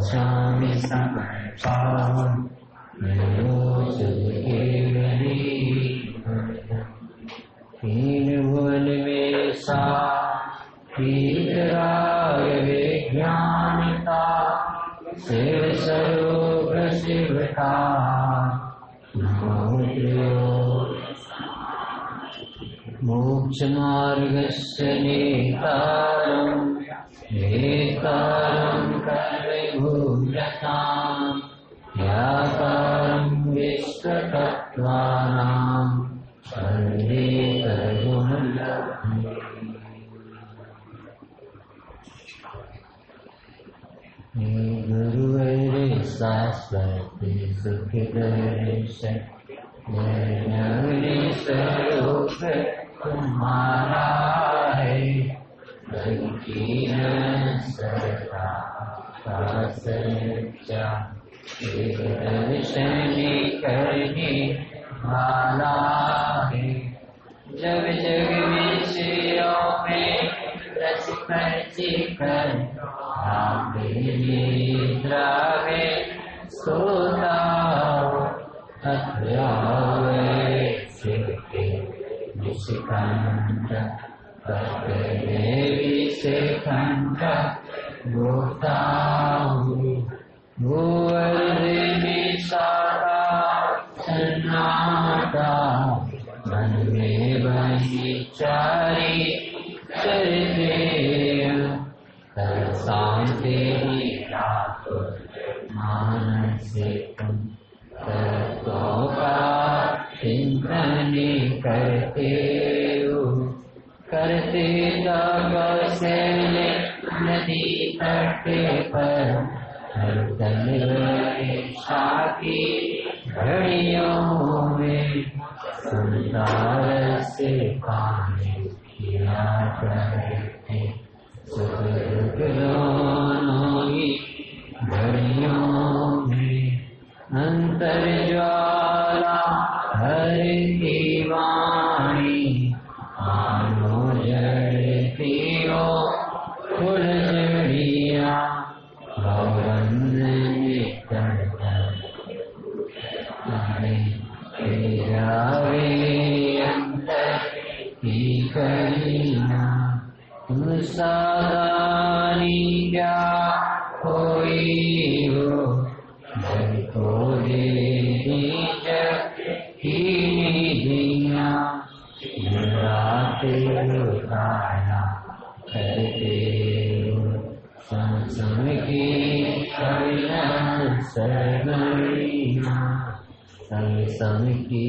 स्वामी समर्पण भुवन में सा राग विज्ञानता शिव स्वरूप शिवता मोक्ष मार्गस्य नेतारं कर्मभूयतां व्यापारं विश्वतत्त्वानां वन्दे गुरुवरे शाश्वती सुखदर्शन स्वरूप तुम्हारा है दर्शन करने वाला है जब जग विषयों में रच कर निद्रा में सोता निष्कंठ विषकंठ गोता सन्नाटा मन में विचारी चलते शांति मानसिक तत्वों का चिंतन करते करते नदी तट पर की घड़ियों में संसार से पानी किया करते घड़ियों में अंतर ज्वाला हर की वाणी मानो जड़ती हो फुलझड़िया सादानी क्या कोई हो जब को दे ही दिया उठाया करते संसम की संसम की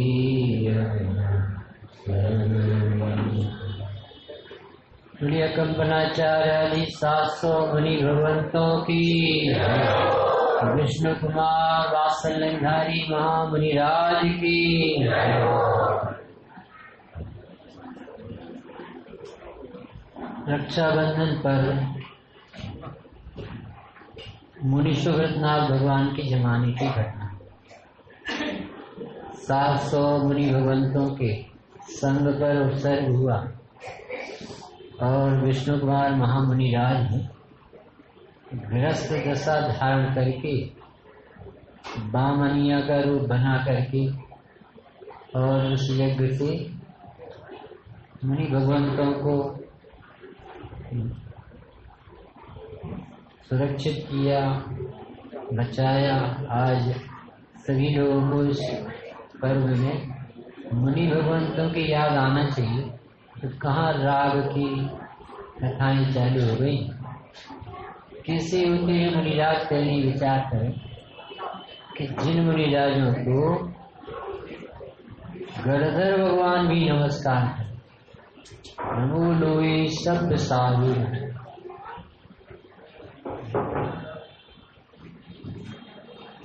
कंपनाचार्य आदि 700 मुनि भगवंतों की विष्णु कुमार वात्सल्यधारी महामुनि राज की रक्षाबंधन पर मुनि सुव्रतनाथ भगवान के जमाने की घटना 700 मुनि भगवंतों के संग पर उत्सर्ग हुआ और विष्णु कुमार महामुनि राज ने गृहस्थ दशा धारण करके बामनिया का रूप बना करके और उस यज्ञ से मुनि भगवंतों को सुरक्षित किया, बचाया। आज सभी लोगों को इस पर्व में मुनि भगवंतों की याद आना चाहिए। तो कहाँ राग की कथाएं चालू हो गई। किसी होते हैं मुनिराज पहले विचार करें कि जिन मुनिराजों को गणधर भगवान भी नमस्कार करें, नमो लोए शब्द साधु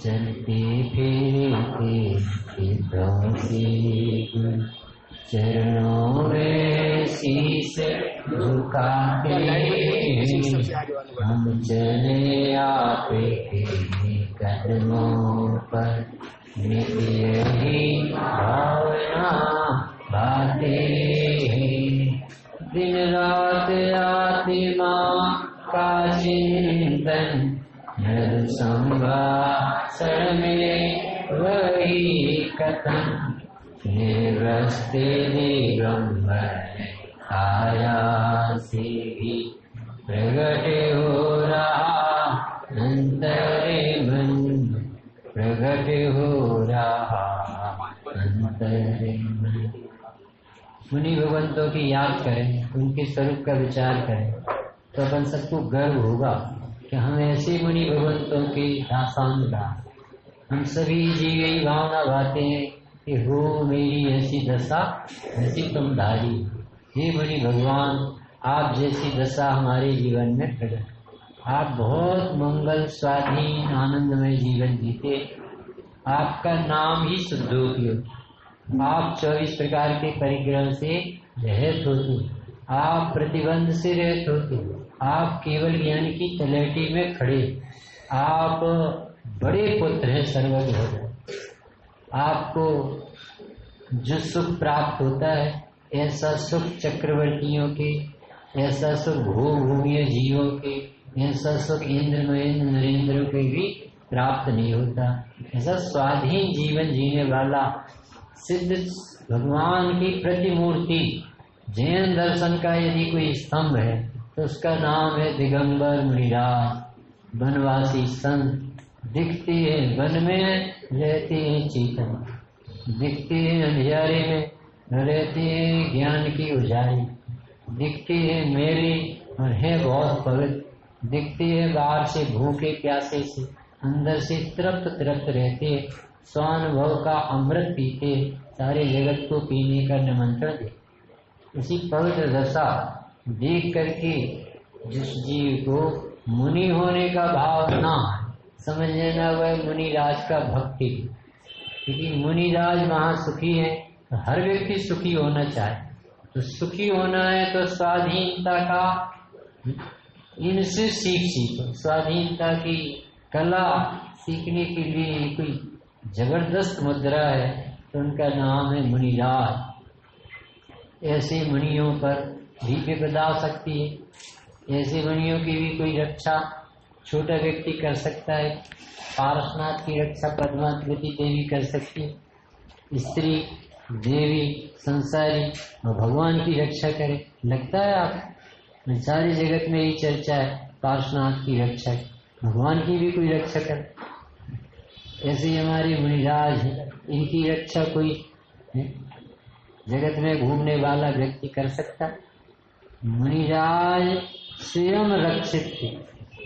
चलते फिरते चरणों में शीश झुकाते हम चले आपके कदमों पर नित्य ही भाव कथन निवस्ते दिगंबर आया से भी प्रगट हो रहा अंतरे मन, प्रगट हो रहा अंतरे मन। मुनि भगवंतों की याद करें, उनके स्वरूप का विचार करें तो अपन सबको गर्व होगा कि हम ऐसे मुनि भगवंतों के दासानुदास, हम सभी जी गई भावना भाते हैं कि हो मेरी ऐसी दशा ऐसी तुम धारी। हे मुनि भगवान, आप जैसी दशा हमारे जीवन में प्रकट। आप बहुत मंगल स्वाधीन आनंदमय जीवन जीते, आपका नाम ही शुद्धोपयोग। आप 24 प्रकार के परिग्रह से रहित होते, आप प्रतिबंध से रहित होते, आप केवल ज्ञान की तलहटी में खड़े, आप बड़े पुत्र हैं सर्वज्ञ हो गए। आपको जो सुख प्राप्त होता है ऐसा सुख चक्रवर्तियों के, ऐसा सुख भूभूमिय जीवों के, ऐसा सुख इंद्र महेंद्र नरेंद्र के भी प्राप्त नहीं होता। ऐसा स्वाधीन जीवन जीने वाला सिद्ध भगवान की प्रतिमूर्ति, जैन दर्शन का यदि कोई स्तंभ है तो उसका नाम है दिगंबर मुनिराज, वनवासी संत। दिखते हैं वन में, रहते हैं चेतन, दिखते हैं अंधियारे में, रहते हैं ज्ञान की उजाली, दिखते हैं मेले और है बहुत पवित्र, दिखते हैं बाहर से भूखे प्यासे से, अंदर से तृप्त तृप्त रहते, स्वानुभव का अमृत पीते, सारे जगत को पीने का निमंत्रण दे। इसी पवित्र दशा देख करके जिस जीव को मुनि होने का भाव ना समझ लेना, वह मुनिराज का भक्ति, क्योंकि मुनिराज महासुखी है। तो हर व्यक्ति सुखी होना चाहे, तो सुखी होना है तो स्वाधीनता का इनसे सीखो। स्वाधीनता की कला सीखने के लिए कोई जबरदस्त मुद्रा है तो उनका नाम है मुनिराज। ऐसे मुनियों पर भी विपदा आ सकती है, ऐसे मुनियों की भी कोई रक्षा छोटा व्यक्ति कर सकता है। पार्श्वनाथ की रक्षा पद्मावती देवी कर सकती है, स्त्री देवी संसारी और भगवान की रक्षा करे। लगता है आप सारी जगत में ही चर्चा है पार्श्वनाथ की रक्षा, भगवान की भी कोई रक्षा करे। ऐसे ही हमारे मुनिराज है, इनकी रक्षा कोई जगत में घूमने वाला व्यक्ति कर सकता। मुनिराज स्वयं रक्षित थे,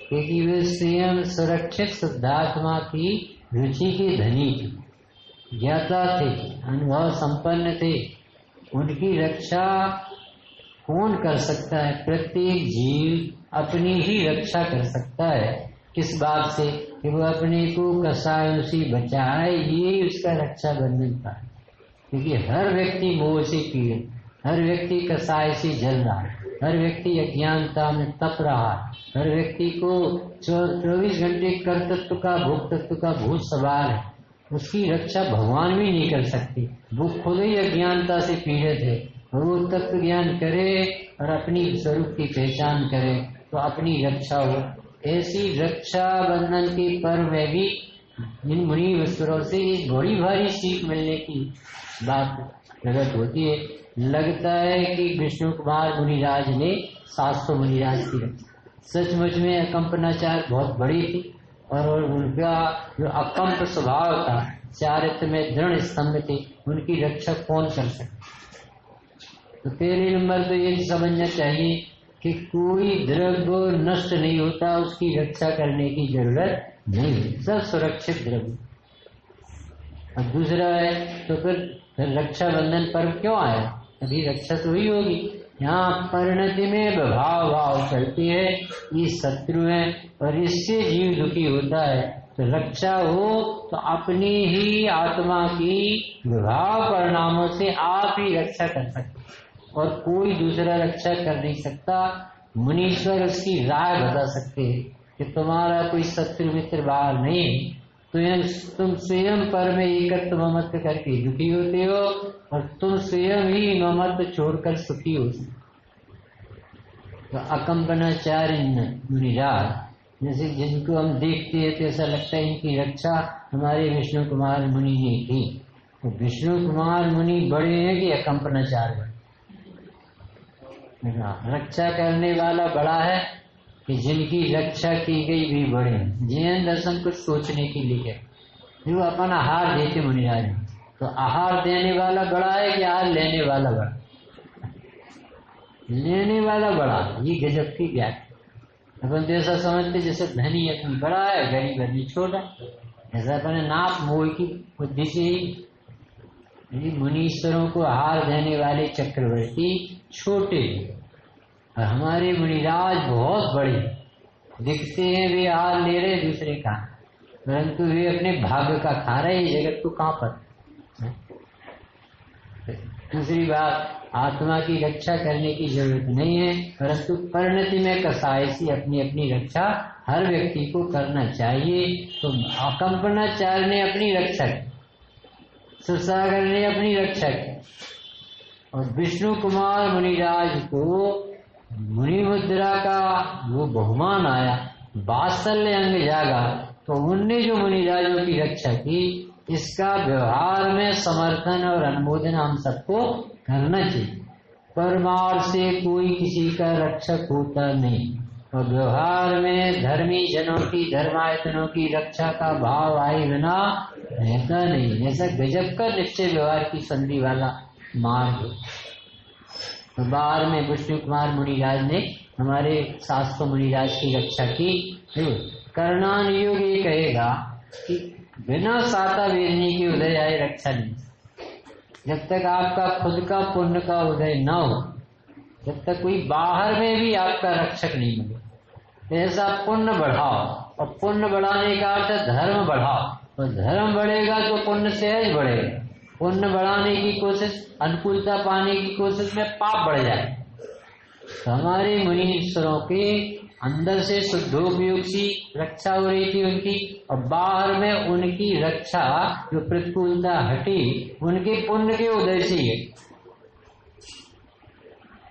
क्योंकि वे स्वयं सुरक्षित शुद्धात्मा की रुचि के धनी थे, ज्ञाता थे, अनुभव संपन्न थे। उनकी रक्षा कौन कर सकता है? प्रत्येक जीव अपनी ही रक्षा कर सकता है। किस बात से? कि वो अपने को कसायों से बचाए, ये उसका रक्षा बंधन था। क्योंकि हर व्यक्ति मोह से पीड़ित, हर व्यक्ति कसाय से जल रहा है, हर व्यक्ति अज्ञानता में तप रहा है, हर व्यक्ति को 24 घंटे कर तत्व का भोग तत्व का भूत सवार है। उसकी रक्षा भगवान भी नहीं कर सकते, वो खुद ही अज्ञानता से पीड़ित है। वो तत्व ज्ञान करे और अपनी स्वरूप की पहचान करे तो अपनी रक्षा हो। ऐसी रक्षा बंधन के पर्व में भी इन मुनि विस्तरों से एक बड़ी भारी सीख मिलने की बात प्रकट होती है। लगता है कि विष्णु कुमार मुनिराज ने 700 मुनिराज की रक्षा, सचमुच में अकंपनाचार बहुत बड़ी थी और उनका जो अकंप स्वभाव था, चारित्र में दृढ़ स्तंभ थे, उनकी रक्षा कौन कर सकता? तो पहले नंबर तो ये समझना चाहिए कि कोई द्रव्य नष्ट नहीं होता, उसकी रक्षा करने की जरूरत नहीं, सब सुरक्षित द्रव्य। और दूसरा है तो फिर रक्षा बंधन पर्व क्यों आया? अभी रक्षा तो ही होगी। यहाँ परिणति में भाव भाव चलती है, ये शत्रु है और इससे जीव दुखी होता है। तो रक्षा हो तो अपनी ही आत्मा की विभाव परिणामों से आप ही रक्षा कर सकते और कोई दूसरा रक्षा कर नहीं सकता। मुनीश्वर उसकी राय बता सकते हैं कि तुम्हारा कोई शत्रु मित्र बाहर नहीं है, तो तुम स्वयं पर में एकत्व ममत्व करके दुखी होते हो और तुम स्वयं ही ममत्व छोड़कर सुखी हो। तो अकंपनाचार्य मुनिराज जैसे जिनको हम देखते हैं तो ऐसा लगता है इनकी रक्षा हमारे विष्णु कुमार मुनि जी की। तो विष्णु कुमार मुनि बड़े हैं कि कंपनाचार्य? रक्षा करने वाला बड़ा है कि जिनकी रक्षा की गई भी बड़े हैं। जैन दर्शन कुछ सोचने की लिखे जो अपन आहार देते मुनिराज, तो आहार देने वाला बड़ा है कि आहार लेने वाला बड़ा? लेने वाला बड़ा। ये गजब की व्याख्या। अपन तो ऐसा समझते जैसे धनी आदमी बड़ा है, गरीब आदमी छोटा। ऐसा अपन नाप मोल की बुद्धि से ही मुनीश्वरों को आहार देने वाले चक्रवर्ती छोटे, और हमारे मुनिराज बहुत बड़े दिखते हैं। वे आहार ले रहे दूसरे का, परंतु वे अपने भाग्य का खा रहे। जगत को कहाँ पर। दूसरी बात, आत्मा की रक्षा करने की जरूरत नहीं है, परंतु परिणति में कसायसी अपनी अपनी रक्षा हर व्यक्ति को करना चाहिए। तो कंपनाचार्य ने अपनी रक्षा की, सुसागर ने अपनी रक्षा की, और विष्णु कुमार मुनिराज को मुनि मुद्रा का वो बहुमान आया, वात्सल्य अंग जागा, तो उनने जो मुनिराजों की रक्षा की, इसका व्यवहार में समर्थन और अनुमोदन हम सबको करना चाहिए। परमार्थ से कोई किसी का रक्षक होता नहीं, और व्यवहार में धर्मी जनों की, धर्मायतनों की रक्षा का भाव आए बिना रहता नहीं। ऐसा गजब का निश्चय व्यवहार की संधि वाला मार्ग। तो बाहर में विष्णु कुमार मुनिराज ने हमारे शास्त्र मुनिराज की रक्षा की। कर्णान योग ये कहेगा कि बिना साता वेदनी के उदय आए रक्षा नहीं। जब तक आपका खुद का पुण्य का उदय न हो, जब तक कोई बाहर में भी आपका रक्षक नहीं मिले, ऐसा पुण्य बढ़ाओ, और पुण्य बढ़ाने का अर्थ धर्म बढ़ाओ, और धर्म बढ़ेगा तो पुण्य सहज बढ़ेगा। पुण्य बढ़ाने की कोशिश, अनुकूलता पाने की कोशिश में पाप बढ़ जाए। तो हमारे मुनीश्वरों के अंदर से शुद्धोपयोग सी रक्षा हो रही थी उनकी, और बाहर में उनकी रक्षा जो प्रतिकूलता हटी उनके पुण्य के उदय से ही।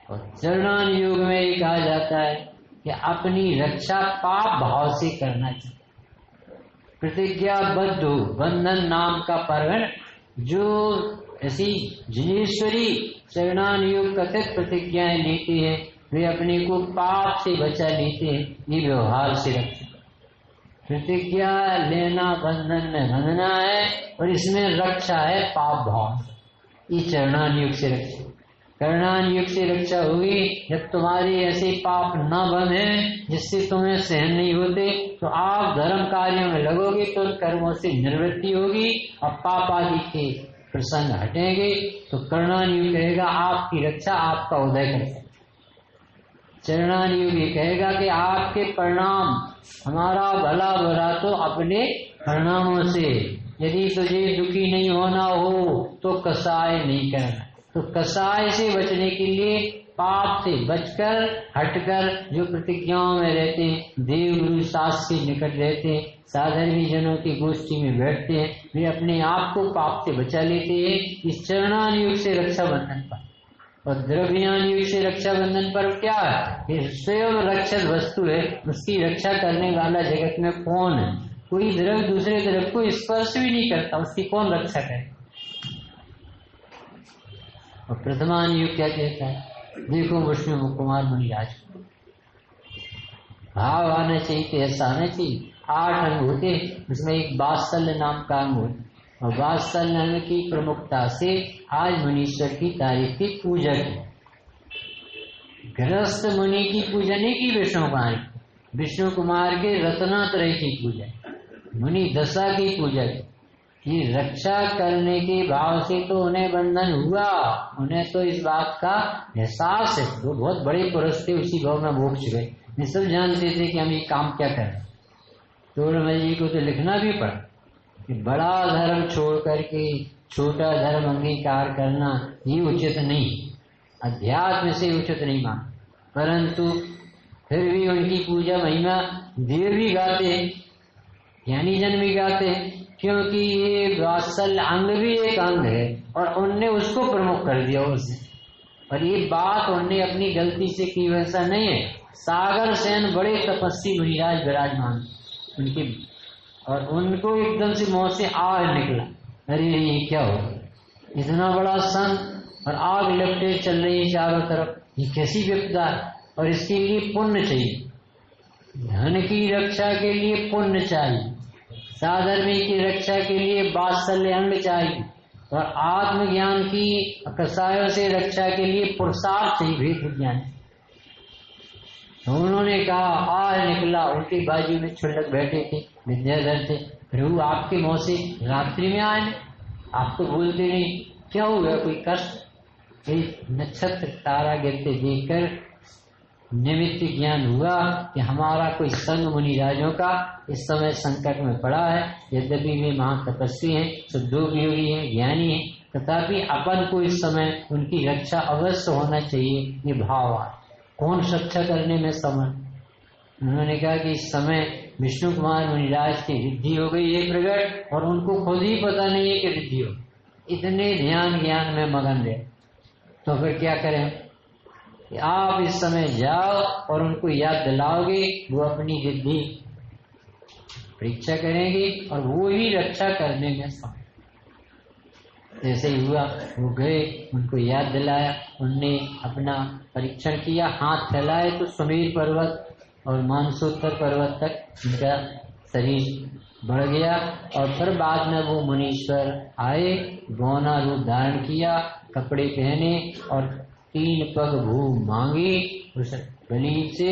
और चरणान योग में ये कहा जाता है कि अपनी रक्षा पाप भाव से करना चाहिए। प्रतिज्ञाबद्ध हो, बंधन नाम का पर्व जो ऐसी जिनेश्वरी चरणान योग कथित प्रतिज्ञाएं लेते हैं, वे अपने को पाप से बचा लेते हैं। ये व्यवहार से रखते। प्रतिज्ञा लेना बंधन में बंधना है, और इसमें रक्षा है पाप भाव। ये चरणान योग से रक्षा। कर्णान युग से रक्षा होगी जब तुम्हारे ऐसे पाप न बंधे जिससे तुम्हें सहन नहीं होते, तो आप धर्म कार्यों में लगोगे तो उन कर्मों से निवृत्ति होगी और पाप आदि के प्रसंग हटेंगे। तो कर्णान युग कहेगा आपकी रक्षा आपका उदय करेगा। चरणान युग ये कहेगा कि आपके परिणाम, हमारा भला बुरा तो अपने परिणामों से। यदि तुझे दुखी नहीं होना हो तो कसाय नहीं करना। तो कसाय से बचने के लिए पाप से बचकर हटकर जो प्रतिज्ञाओं में रहते हैं, देव गुरु शास्त्र के निकट रहते हैं, साधर्मी जनों की गोष्ठी में बैठते हैं, वे अपने आप को पाप से बचा लेते हैं इस चरणान युग से रक्षा बंधन पर। और द्रव्यान युग से रक्षा बंधन पर क्या है? स्वयं रक्षक वस्तु है, उसकी रक्षा करने वाला जगत में कौन है? कोई द्रव्य दूसरे द्रव्य को स्पर्श भी नहीं करता, उसकी कौन रक्षा करे? और प्रथमान युग क्या कहता है? देखो विष्णु कुमार मुनिराज को भाव आना चाहिए तो ऐसा आना चाहिए। 8 अंग होते, उसमें एक वात्सल्य नाम का अंग होता, और वात्सल्य अंग की प्रमुखता से आज मुनीश्वर की तारीफ की पूजा की। गृहस्थ मुनि की पूजा नहीं की विष्णु कुमार के रत्नात्रय की पूजा, मुनि दशा की पूजा की। ये रक्षा करने के भाव से तो उन्हें बंधन हुआ, उन्हें तो इस बात का एहसास है। वो बहुत बड़े पुरुष थे, उसी भाव में मोक्ष गए। ये सब जानते थे कि हम ये काम क्या करें। तोड़मल जी को तो लिखना भी पड़ा कि बड़ा धर्म छोड़ करके छोटा धर्म अंगीकार करना ये उचित नहीं, अध्यात्म से उचित नहीं मान। परंतु फिर भी उनकी पूजा महिमा देव भी गाते हैं, ज्ञानी जन भी गाते हैं, क्योंकि ये वात्सल्य अंग भी एक अंग है और उनने उसको प्रमुख कर दिया उसे। और ये बात उनने अपनी गलती से की, वैसा नहीं है। सागर सेन बड़े तपस्वी मुनिराज विराजमान, उनके और उनको एकदम से मुंह से आग निकला। अरे ये क्या हो, इतना बड़ा सन और आग लपटे चल रही है चारों तरफ, ये कैसी विपदा है। और इसके लिए पुण्य चाहिए, धन की रक्षा के लिए पुण्य चाहिए, साधर्मी की रक्षा के लिए वात्सल्य अंग चाहिए, और आत्मज्ञान की कसायों से रक्षा के लिए पुरुषार्थ चाहिए, भेद विज्ञान। तो उन्होंने कहा, आह निकला। उनकी बाजू में छुल्लक बैठे थे, विद्याधर थे। प्रभु आपके मुंह से रात्रि में आए, आप तो बोलते नहीं, क्या हो गया, कोई कष्ट? नक्षत्र तारा गिरते देखकर निमित्त ज्ञान हुआ कि हमारा कोई संग मुनिराजों का इस समय संकट में पड़ा है। यद्यपि वे महातपस्वी हैं, शुद्धोपयोगी हैं, ज्ञानी हैं, तथापि अपन को इस समय उनकी रक्षा अवश्य होना चाहिए। ये भाव आ, कौन रक्षा करने में समर्थ? उन्होंने कहा कि इस समय विष्णु कुमार मुनिराज की रिद्धि हो गई है प्रकट, और उनको खुद ही पता नहीं है कि रिद्धि हो, इतने ध्यान ज्ञान में मगन रहे। तो फिर क्या करें? आप इस समय जाओ और उनको याद दिलाओगे, वो अपनी रिद्धि परीक्षा करेंगे और वो ही रक्षा करने में समर्थ। जैसे ही हुआ, वो गए, उनको याद दिलाया, उनने अपना परीक्षण किया, हाथ फैलाए तो सुमेर पर्वत और मानसोत्तर पर्वत तक उनका शरीर बढ़ गया। और फिर बाद में वो मुनीश्वर आए, गौना रूप धारण किया, कपड़े पहने और 3 पग भूख मांगी उस बलि से,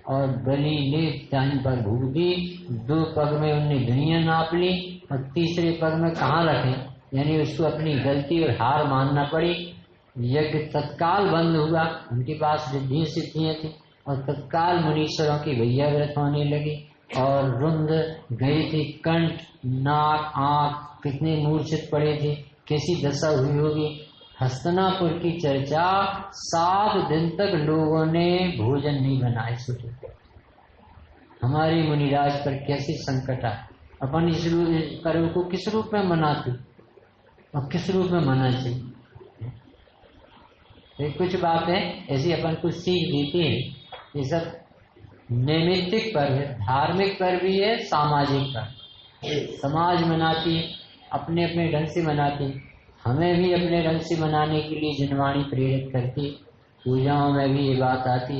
और बलि ने 3 पग भूख दी। 2 पग में उनने दुनिया नाप ली, और तीसरे पग में कहाँ रखे, यानी उसको अपनी गलती और हार मानना पड़ी। यज्ञ तत्काल बंद हुआ, उनके पास रिद्धि सिद्धियां थी, और तत्काल मुनीश्वरों की भैया व्रत होने लगी। और रुंध गए थे, कंठ, नाक, आंख, कितने मूर्छित पड़े थे, कैसी दशा हुई होगी। हस्तिनापुर की चर्चा, 7 दिन तक लोगों ने भोजन नहीं बनाए सोचे। हमारे मुनिराज पर कैसी संकट आए, अपन इस पर्व को किस रूप में मनाते और किस रूप में मना चाहिए। कुछ बातें ऐसी अपन को सीख देती है। ये सब नैमित्तिक पर्व है, धार्मिक पर्व भी है, सामाजिक पर्व। समाज मनाती, अपने अपने ढंग से मनाती, हमें भी अपने ढंग से मनाने के लिए जनवाणी प्रेरित करती, पूजाओं में भी ये बात आती,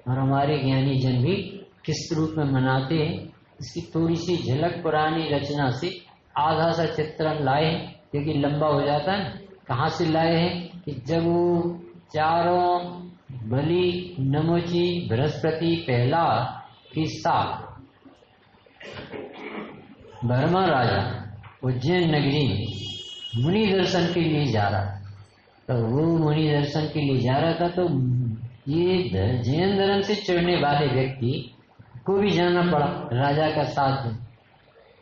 और हमारे ज्ञानी जन भी किस रूप में मनाते हैं इसकी थोड़ी सी झलक पुरानी रचना से आधा सा चित्रण लाए, क्योंकि लंबा हो जाता है। कहाँ से लाए हैं कि जब वो चारों बलि, नमोची, बृहस्पति पहला किस्सा, बर्मा राजा उज्जैन नगरी में मुनि दर्शन के लिए जा रहा था। तो वो मुनि दर्शन के लिए जा रहा था, तो ये जैन धर्म से चिढ़ने वाले व्यक्ति को भी जाना पड़ा राजा का साथ में।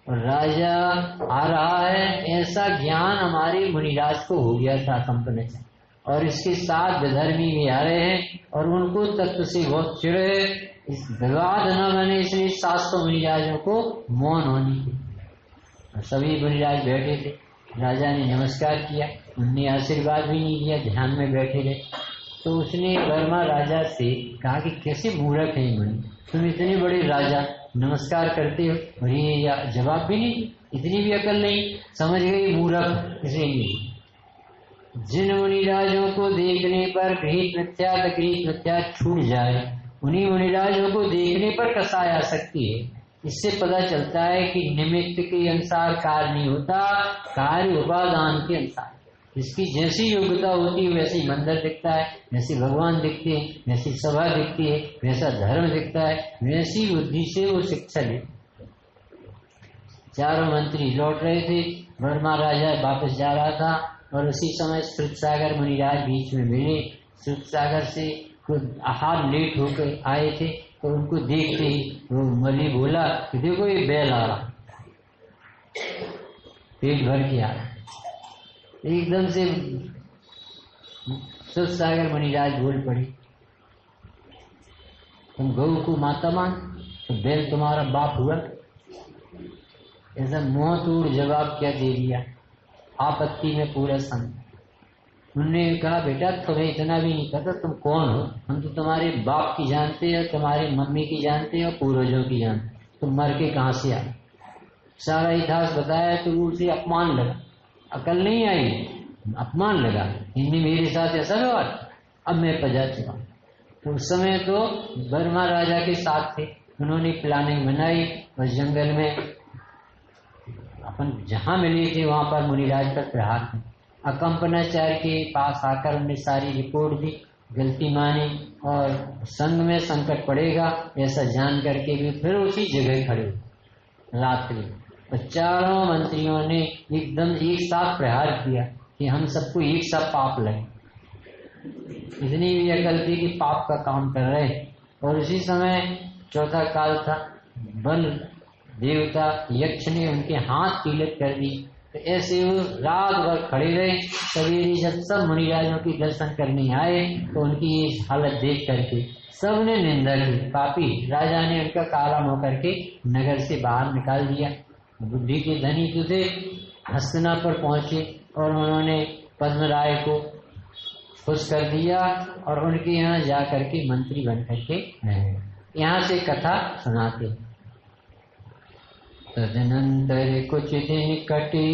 और राजा आ रहा है, ऐसा ज्ञान हमारे मुनिराज को हो गया था कंपनी से, और इसके साथ विधर्मी भी आ रहे हैं, और उनको तत्व से बहुत चिढ़ है। इस विवाद न बने इसलिए 700 मुनिराजों को मौन होनी थी। सभी मुनिराज बैठे थे, राजा ने नमस्कार किया, उनने आशीर्वाद भी नहीं दिया, ध्यान में बैठे रहे। तो उसने वर्मा राजा से कहा कि कैसे मूर्ख है मुनि, तुम इतने बड़े राजा नमस्कार करते हो और ये जवाब भी नहीं, इतनी भी अकल नहीं। समझ गई मूर्ख इसीलिए। जिन मुनिराजों को देखने पर भीत मिथ्या तकरीत मिथ्या छूट जाए, उन्हीं मुनिराजों को देखने पर कसाय आ सकती है। इससे पता चलता है कि निमित्त के अनुसार कार्य नहीं होता, कार्य उपादान के अनुसार। जिसकी जैसी योग्यता होती है वैसी मंदिर दिखता है, वैसी भगवान दिखते हैं, वैसी सभा दिखती है, वैसा धर्म दिखता है, वैसी बुद्धि से वो शिक्षा लेते। चारों मंत्री लौट रहे थे, वर्मा राजा वापस जा रहा था, और उसी समय श्रुतसागर मुनिराज बीच में मिले। श्रुतसागर से आहार लेट होकर आए थे, तो उनको देखते ही वो मली बोला कि देखो ये बैल आ रहा, पेट भर के आ रहा। एकदम से श्रुतसागर मुनिराज बोल पड़े, तुम गऊ को माता मान, तो बैल तुम्हारा बाप हुआ। ऐसा मुंह तोड़ जवाब क्या दे दिया, आपत्ति में पूरा संत। उन्होंने कहा बेटा तुम्हें इतना भी नहीं पता तुम कौन हो, हम तो तुम्हारे बाप की जानते हैं, तुम्हारी मम्मी की जानते हैं और पूर्वजों की जानते, तुम मर के कहाँ से आए। सारा इतिहास बताया तो उसे अपमान लगा, अकल नहीं आई, अपमान लगा, इन्हें मेरे साथ ऐसा व्यवहार, अब मैं पजा चुका। तो उस समय तो बर्मा राजा के साथ थे, उन्होंने प्लानिंग बनाई और जंगल में अपन जहां मिले थे वहां पर मुनिराज पर प्रहार किया। अकंपनाचार्य के पास आकर उन्हें सारी रिपोर्ट दी, गलती मानी और संघ में संकट पड़ेगा ऐसा जान करके भी फिर उसी जगह खड़े रात्रि। और चारों मंत्रियों ने एकदम एक साथ प्रहार किया कि हम सबको एक साथ पाप लगे। इतनी भी अकल थी कि पाप का काम कर रहे। और उसी समय चौथा काल था, बल देवता यक्ष ने उनके हाथ पीलक कर दी। तो ऐसे वो रात भर खड़े रहे। सवेरे जब सब मुनिराजों की दर्शन करने आए तो उनकी ये हालत देख करके सबने निंदा की। पापी राजा ने उनका काला मुंह करके नगर से बाहर निकाल दिया। बुद्धि के धनी तुझे हस्तिनापुर पहुंचे और उन्होंने पद्मराय को खुश कर दिया और उनके यहाँ जा करके मंत्री बन करके रहे। यहाँ से कथा सुनाते। तदनंतर कुछ दिन कटे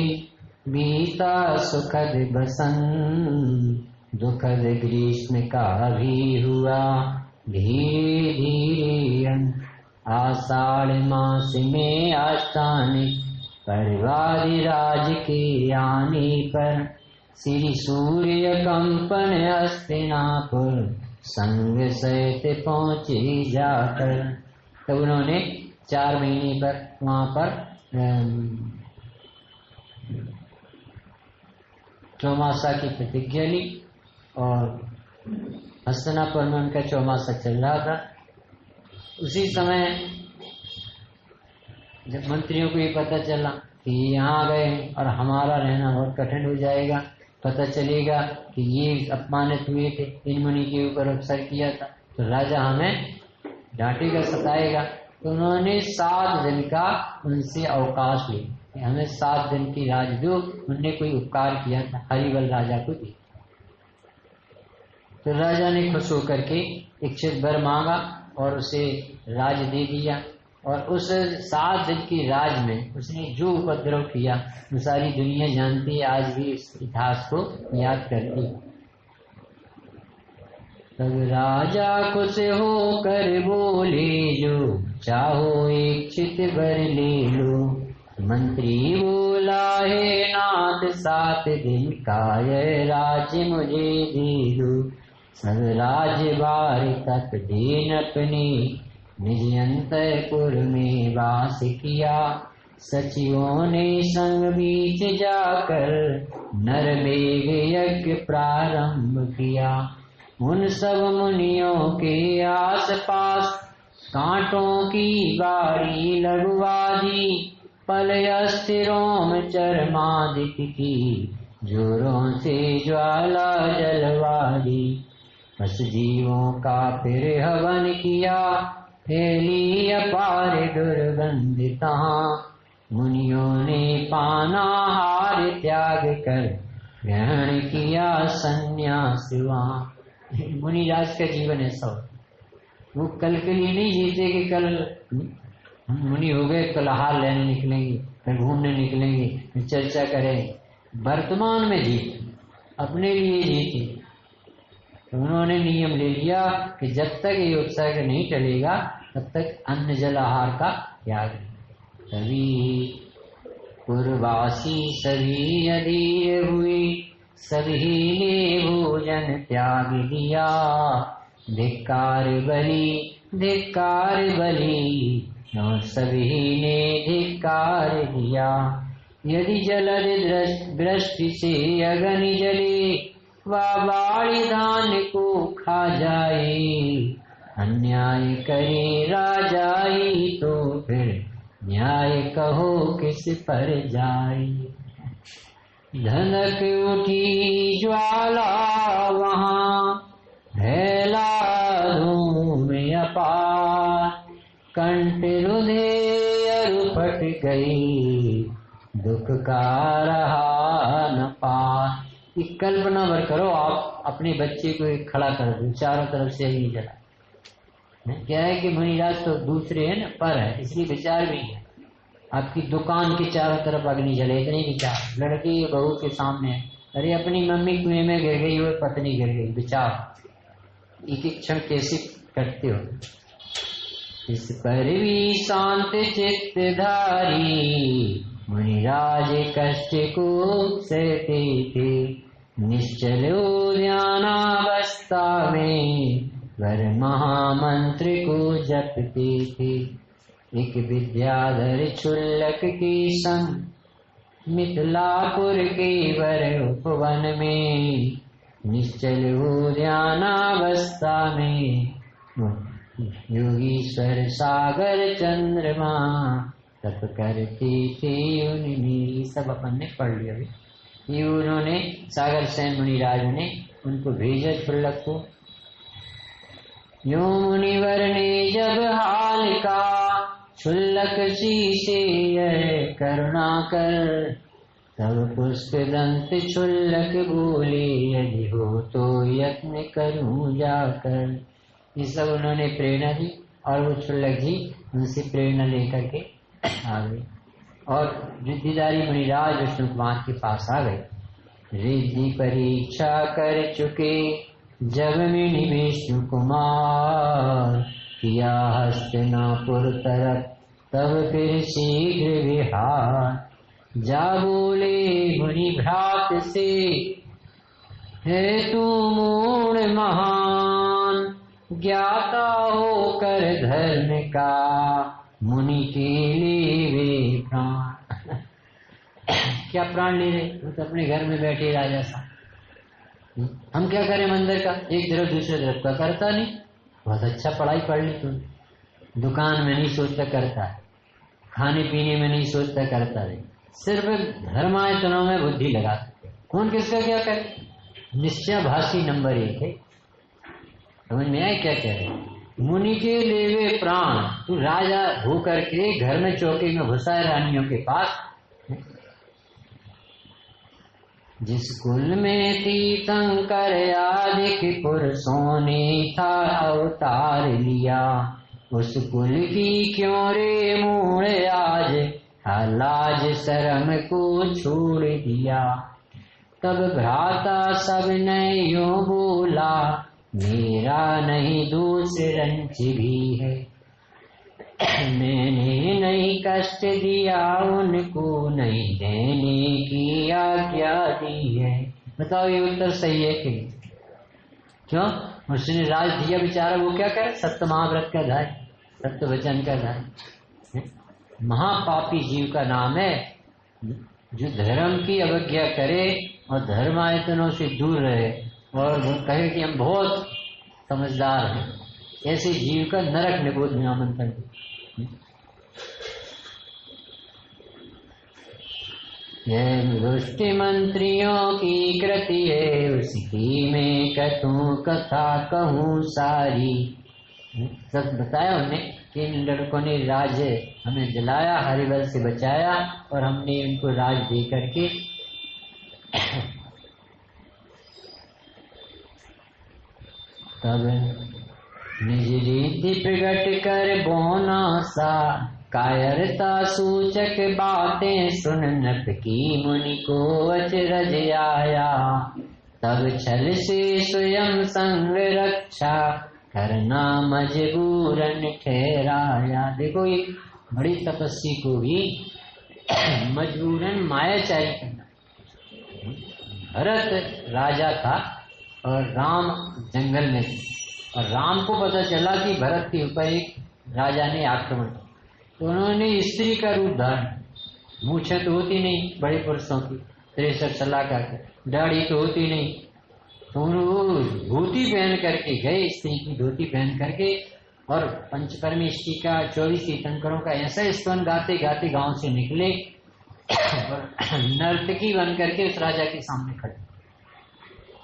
बीता सुखद बसंत, दुखद ग्रीष्म का भी हुआ धीरे धीरे। आषाढ़ मास में आस्थान परिवारी राज के आने पर श्री सूर्य कंपन हस्तिनापुर संग सहित पहुंचे जाकर। तो उन्होंने 4 महीने पर वहां पर चौमासा की प्रतिज्ञा ली और हस्तिनापुर में उनका चौमासा चल रहा था। उसी समय जब मंत्रियों को ये पता चला कि यहाँ गए और हमारा रहना बहुत कठिन हो जाएगा, पता चलेगा कि ये अपमानित हुए थे, इन मुनि के ऊपर अवसर किया था, तो राजा हमें डांटेगा, सताएगा। तो उन्होंने 7 दिन का उनसे अवकाश लिया, हमें 7 दिन की राज दो। उनने कोई उपकार किया था, हरिबल राजा को दी। तो राजा ने खुश होकर के इच्छित वर मांगा और उसे राज दे दिया। और उस 7 दिन की राज में उसने जो उपद्रव किया वो सारी दुनिया जानती है, आज भी इस इतिहास को याद करती है। तब राजा खुश होकर बोले, जो चाहो इच्छित वर ले लो। मंत्री बोला, हे नाथ 7 दिन का यह राज्य मुझे दे दो। सब राजबार तक दीन अपने निज अंतपुर में वास किया। सचिवों ने संग बीच जाकर नरमेघ यज्ञ प्रारंभ किया। उन सब मुनियों के आस पास कांटों की बारी लगवा दी। पल अस्थिरों में चरमादित्य की जोरों से ज्वाला जलवा दी। बस जीवों का फिर हवन किया, फैली अपार दुर्गंध तहाँ। मुनियों ने पानाहार त्याग कर ग्रहण किया संन्यास वहाँ। मुनिराज का जीवन ऐसा हो, वो कल के लिए नहीं जीते कि कल मुनि हो गए कल आहार लेने निकलेंगे, फिर घूमने निकलेंगे, फिर चर्चा करेंगे। वर्तमान में जीते, अपने लिए जीते। तो उन्होंने नियम ले लिया कि जब तक ये उत्सर्ग नहीं टलेगा तब तक अन्न जल आहार का त्याग। सभी पूर्ववासी सभी अधीर हुए, सभी ने भोजन त्याग दिया। धिक्कार बलि और सभी ने धिक्कार दिया। यदि जलद दृष्टि से अग्नि जले, वह बाड़ी धान को खा जाए। अन्याय करे राजाई तो फिर न्याय कहो किस पर जाए। धनक उठी ज्वाला वहाँ, फैला धूम अपार। कंठ रुधे अरु फट गई, दुख का रहा न पार। एक कल्पना भर करो, आप अपने बच्चे को एक खड़ा कर दो, चारों तरफ से अग्नि जला। क्या है कि मुनिराज तो दूसरे है ना, पर है, इसलिए विचार भी है। आपकी दुकान के चारों तरफ अग्नि जले, इतने विचार। लड़की बहू के सामने, अरे अपनी मम्मी कुएं में गिर गई और पत्नी गिर गई, विचार एक एक क्षण कैसे करते हो। इस पर भी शांत चित्त धारी मुनिराज कष्ट को सहते थे, निश्चल ध्यानावस्था में वर महामंत्र को जपते थे। एक विद्याधर क्षुल्लक के संग मिथिलापुर के वर उपवन में, निश्चल ध्यानावस्था में योगीश्वर सागर चंद्रमा तप करते थे उनमें। सब अपन ने पढ़ लिया अभी। ये उन्होंने सागर सेन मुनिराज ने उनको भेजा क्षुल्लक को। यो मुनिवर ने जब हाल का क्षुल्लक सी से यह करुणा कर, तब पुष्प दंत क्षुल्लक बोले, यदि हो तो यत्न करूं जाकर। ये सब उन्होंने प्रेरणा दी और वो क्षुल्लक जी उनसे प्रेरणा लेकर के आ गए और रिद्धिधारी मुनिराज विष्णु कुमार के पास आ गए। रिद्धि परीक्षा कर चुके जब मुनि विष्णु कुमार, किया हस्तिनापुर तरफ तब फिर शीघ्र विहार। जा बोले मुनि भ्रात से, है तू मूढ़ महान, ज्ञाता होकर धर्म का, मुनि के लिए वे प्राण। क्या प्राण ले रहे? वो तो अपने घर में बैठे राजा साहब। हम क्या करें मंदिर का, एक तरफ दूसरे तरफ का करता नहीं। बहुत अच्छा पढ़ाई पढ़ ली तुम, दुकान में नहीं सोचता करता है, खाने पीने में नहीं सोचता करता है, सिर्फ धर्मायतनों में बुद्धि लगाते। कौन किसका क्या करे? निश्चयभाषी नंबर 1 है। समझ में आए क्या कह रहे? मुनि के लेवे प्राण। तू राजा होकर के घर में चौकी में घुसा है रानियों के पास। जिस कुल में तीर्थंकर आदिक पुरुषों ने था अवतार लिया, उस कुल की क्यों रे मूढ़ आज लाज शर्म को छोड़ दिया। तब भ्राता सब ने यूं बोला, मेरा नहीं दूसरे रंच भी है, मैंने नहीं कष्ट दिया उनको, नहीं देने की आज्ञा दी है। बताओ ये उत्तर सही है कि नहीं? क्यों? उसने राज दिया बेचारा, वो क्या करे? सत्य महाव्रत का धाय, सत्य वचन का धाय। महापापी जीव का नाम है जो धर्म की अवज्ञा करे और धर्मायतनों से दूर रहे और वो कहे कि हम बहुत समझदार हैं। ऐसे जीव का नरक निबोध में आमंत्रण। यह दुष्टि मंत्रियों की कृति है, उसकी मैं कथूं कथा कहूँ सारी। सब बताया उन्हें कि इन लड़कों ने राज हमें दिलाया, हरिवल से बचाया और हमने इनको राज दे करके तब निज रीति प्रकट कर बोना सा, कायरता सूचक बातें सुन नत की मुनि को अचरज आया। तब छल से स्वयं संग रक्षा करना मजबूरन ठहराया। देखो ये बड़ी तपस्वी को भी मजबूरन मायाचारी करना। भरत राजा था और राम जंगल में थे और राम को पता चला कि भरत के ऊपर एक राजा ने आक्रमण किया, तो उन्होंने स्त्री का रूप धारण। मूछें तो होती नहीं बड़े पुरुषों की, 63 सलाह का, दाढ़ी तो होती नहीं, तो उन्होंने धोती पहन करके गए, स्त्री की धोती पहन करके, और पंचपरमेष्टि का 24 तीर्थंकरों का ऐसा स्तवन गाते गाते गांव से निकले और नर्तकी बन करके उस राजा के सामने खड़े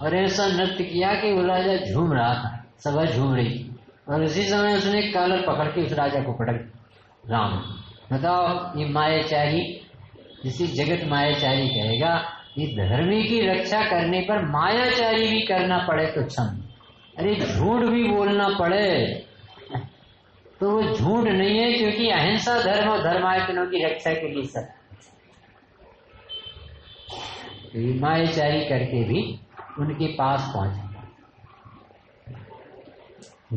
और ऐसा नृत्य किया कि वो राजा झूम रहा था, सभा झूम रही थी। और उसी समय उसने कॉलर पकड़ के उस राजा को पटक दिया। राम बताओ, ये मायाचारी, जिसे जगत मायाचारी कहेगा, ये धर्मी की रक्षा करने पर मायाचारी भी करना पड़े तो क्षम, अरे झूठ भी बोलना पड़े तो वो झूठ नहीं है, क्योंकि अहिंसा धर्म और धर्मायतनों की रक्षा के लिए सब मायाचारी करके भी उनके पास पहुंचे।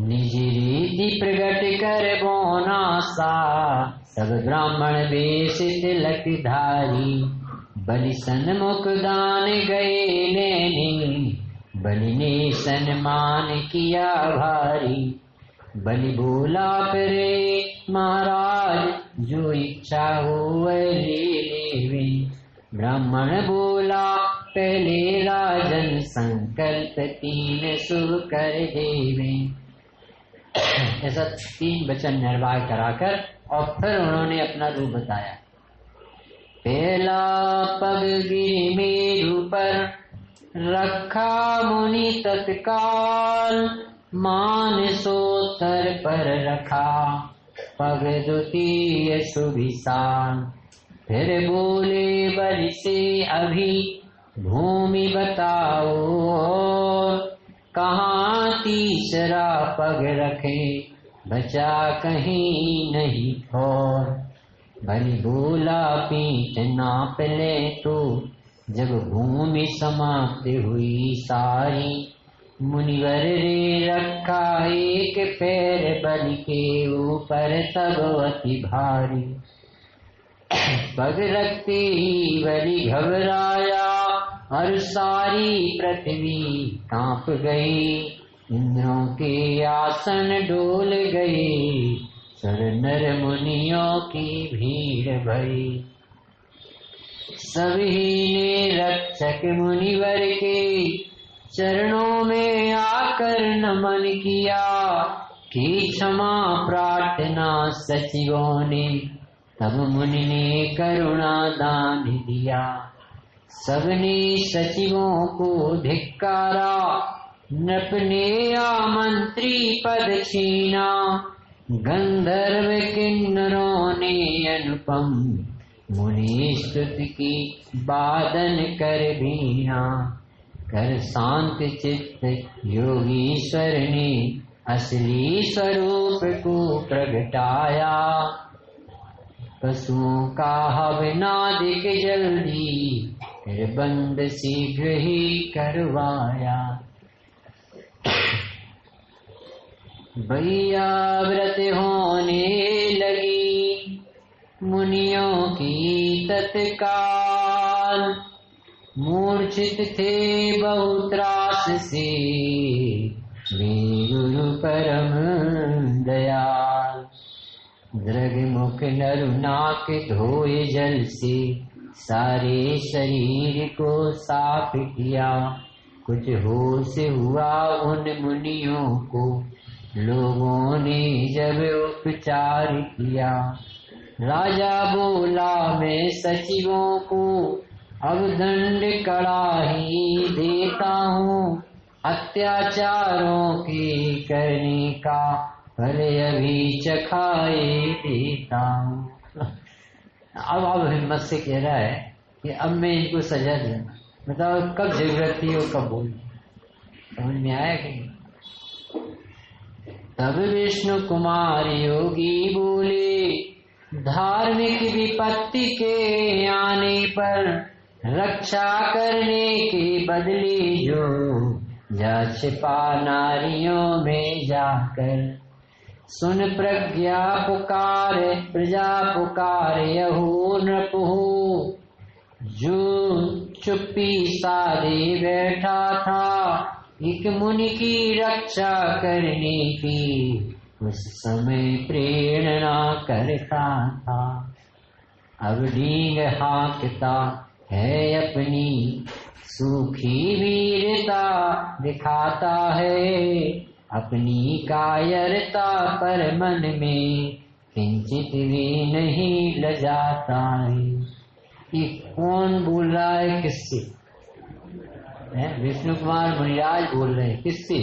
निज रीति प्रगट कर बोना सा, सब ब्राह्मण वेश तिलक धारी, बलि सन्मुख दान गए लेने, बलि ने सन्मान किया भारी। बलि बोला फिरे महाराज, जो इच्छा हो ले लेवे। ब्राह्मण बोला पहले राजन, संकल्प 3 शुभ कर देवे। ऐसा 3 वचन निर्वाह कराकर और फिर उन्होंने अपना रूप बताया। पहला पग गिरि मेरु पर, रखा मुनि तत्काल, मान सोतर पर रखा, पग द्वितीय सुभिसान। फिर बोले बलि से अभी, भूमि बताओ कहाँ तीसरा पग रखे, बचा कहीं नहीं और। बलि बोला पीठ नाप ले तो, जब भूमि समाप्त हुई सारी। मुनिवर रे रखा एक पैर बलि के ऊपर, तब अति भारी। पग रखते ही बलि घबराया, और सारी पृथ्वी कांप गई। इंद्रों के आसन डोल गए, सर नर मुनियों की भीड़ भई। सभी ने रक्षक मुनिवर के चरणों में आकर नमन किया, कि क्षमा प्रार्थना सचिवों ने, तब मुनि ने करुणा दान दिया। सबने सचिवों को धिक्कारा, नृप ने आमंत्री पद छीना। गंधर्व किन्नरों ने अनुपम, मुनि स्तुति की बादन कर बीना। कर शांत चित्त योगीश्वर ने, असली स्वरूप को प्रगटाया। पशुओं का हवनादिक जल्दी, फिर बंद शीघ्र ही करवाया। भैया व्रत होने लगी मुनियों की तत्काल, मूर्छित थे बहुत त्रास से, वे गुरु परम दयाल। दृग मुख नरु नाक धोए जल से, सारे शरीर को साफ किया। कुछ होश हुआ उन मुनियों को, लोगों ने जब उपचार किया। राजा बोला मैं सचिवों को, अब दंड कड़ा ही देता हूँ। अत्याचारों के करने का फल अभी चखाए देता हूँ। अब हिम्मत से कह रहा है कि अब मैं इनको सजा दूंगा। बताओ कब जरूरत थी और कब बोली, समझ में आया कि नहीं? तब विष्णु कुमार योगी बोले, धार्मिक विपत्ति के आने पर, रक्षा करने के बदले जो, जा छिपा नारियों में जाकर। सुन प्रज्ञा पुकार प्रजा पुकार, यहो नृप हो। जो चुप्पी साधे बैठा था, एक मुनि की रक्षा करने की, उस समय प्रेरणा करता था। अब डींग हाँकता है अपनी, सूखी वीरता दिखाता है। अपनी कायरता पर मन में, किंचित भी नहीं लजाता है। ये कौन बोल रहा है, किससे? विष्णु कुमार मुनिराज बोल रहे हैं, किससे?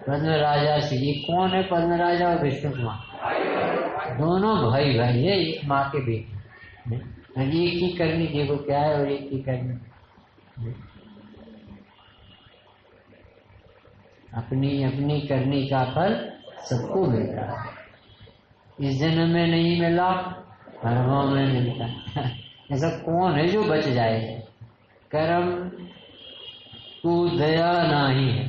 पद्म राजा से। ये कौन है पद्म राजा और विष्णु कुमार? दोनों भाई भाई है, एक माँ के बेटे। एक की करनी देखो क्या है और एक की करनी, अपनी अपनी करनी का फल सबको मिलता है। इस जन्म में नहीं मिला, कर्मों में मिलता है। ऐसा कौन है जो बच जाए? कर्म को दया नहीं है।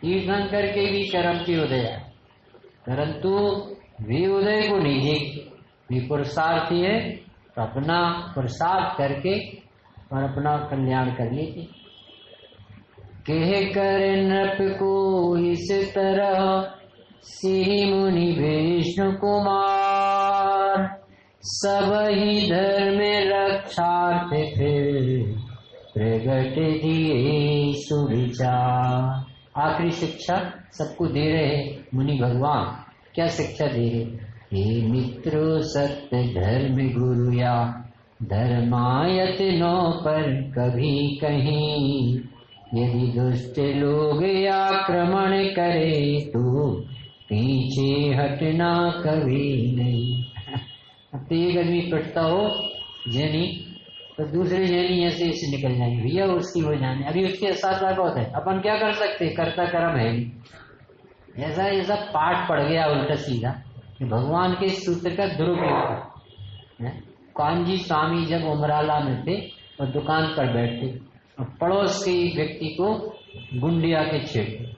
तीर्थंकर के भी कर्म की उदय है, परंतु वे उदय को नहीं देखते। वे पुरुषार्थी है तो अपना पुरुषार्थ करके और अपना कल्याण कर लेते। कह कर नृप को इस तरह सिहि मुनि विष्णु कुमार, सब ही धर्म रक्षार्थ फिर प्रगट दिए सुविचार। आखिरी शिक्षा सबको दे रहे मुनि भगवान। क्या शिक्षा दे रहे? हे मित्रों सत्य धर्म गुरु या धर्मायतनों पर कभी कहीं, यदि दुष्ट लोग आक्रमण करे तो पीछे हटना कभी नहीं। अब तो एक आदमी पिटता हो जैनी तो दूसरे जैनी ऐसे ऐसे निकल जाएंगे, भैया उसकी हो जाने, अभी उसके साथ बहुत है, अपन क्या कर सकते, कर्ता कर्म है नहीं। ऐसा ऐसा पाठ पड़ गया उल्टा सीधा कि भगवान के सूत्र का दुरुपयोग है। कांजी स्वामी जब उमराला में थे और दुकान पर बैठे और पड़ोस के व्यक्ति को गुंडिया के छेड़े,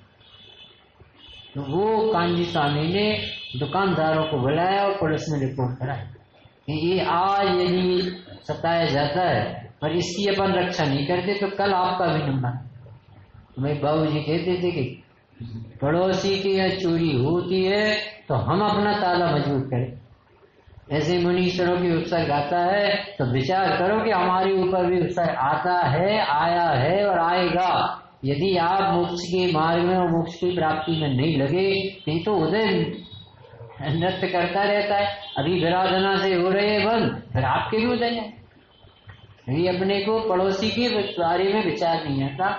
तो वो कांजी स्वामी ने दुकानदारों को बुलाया और पुलिस में रिपोर्ट कराई कि ये आज यदि सताया जाता है और इसकी अपन रक्षा नहीं करते तो कल आपका भी नंबर। मेरे बाबूजी कहते थे कि पड़ोसी की यह चोरी होती है तो हम अपना ताला मजबूत करें। ऐसे मुनीश्वरों की उपसर्ग आता है तो विचार करो कि हमारे ऊपर भी उपसर्ग आता है, आया है और आएगा। यदि आप मोक्ष के मार्ग में और मोक्ष की प्राप्ति में नहीं लगे तो उदय नृत्य करता रहता है। अभी विराधना से हो रहे हैं बंद, फिर आपके भी हो जाएंगे। यदि अपने को पड़ोसी के बारे में विचार नहीं आता,